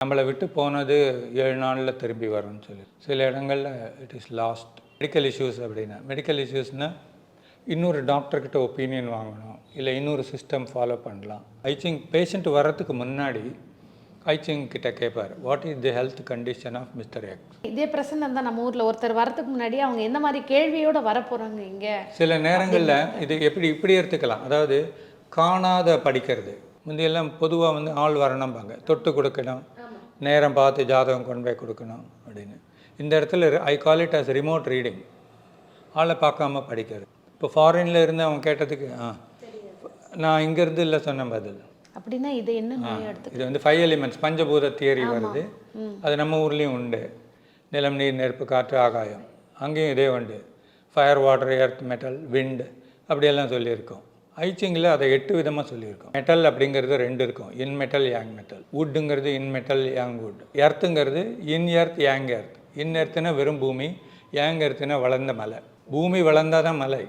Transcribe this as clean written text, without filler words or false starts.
நம்மளை விட்டு போனது 7 நாளில் திரும்பி வரும்னு சொல்லி சில இடங்களில் it is last. Medical issues அப்படின்னா மெடிக்கல் இஷ்யூஸ்னால் இன்னொரு டாக்டர்கிட்ட ஒப்பீனியன் வாங்கணும், இல்லை இன்னொரு சிஸ்டம் ஃபாலோ பண்ணலாம். ஐச்சிங் பேஷண்ட் வர்றதுக்கு முன்னாடி ஐச்சிங் கிட்ட கேட்பார், what is the health condition of mister X. இதே பிரச்சனை தான் நம்ம ஊரில் ஒருத்தர் வரத்துக்கு முன்னாடி அவங்க எந்த மாதிரி கேள்வியோடு வரப்போகிறாங்க இங்கே. சில நேரங்களில் இது இப்படி எடுத்துக்கலாம். அதாவது காணாத படிக்கிறது. முந்தையெல்லாம் பொதுவாக ஆள் வரணும்பாங்க, தொட்டு கொடுக்கணும், நேரம் பார்த்து ஜாதகம் கொண்டு போய் கொடுக்கணும் அப்படின்னு. இந்த இடத்துல I call it as remote reading. ஆளை பார்க்காம படிக்கிறது. இப்போ ஃபாரினில் இருந்து அவங்க கேட்டதுக்கு நான் இங்கேருந்து இல்லை சொன்ன பதில். அப்படின்னா இது என்ன இது 5 எலிமெண்ட்ஸ் பஞ்சபூத தியரி வருது. அது நம்ம ஊர்லேயும் உண்டு. நிலம், நீர், நெருப்பு, காற்று, ஆகாயம். அங்கேயும் இதே உண்டு. ஃபயர், வாட்டர், எர்த், மெட்டல், விண்டு அப்படியெல்லாம் சொல்லியிருக்கோம். ஐச்சிங்கில் அதை 8 விதமாக சொல்லியிருக்கோம். மெட்டல் அப்படிங்கிறது 2 இருக்கும், இன் மெட்டல், யாங் மெட்டல். வுட்டுங்கிறது இன் மெட்டல், யாங் வுட். எர்த்துங்கிறது yin earth, yang earth. Yin எர்த்துனா வெறும் பூமி, யாங் எர்த்துனா வளர்ந்த மலை. பூமி வளர்ந்தால் தான் மலை.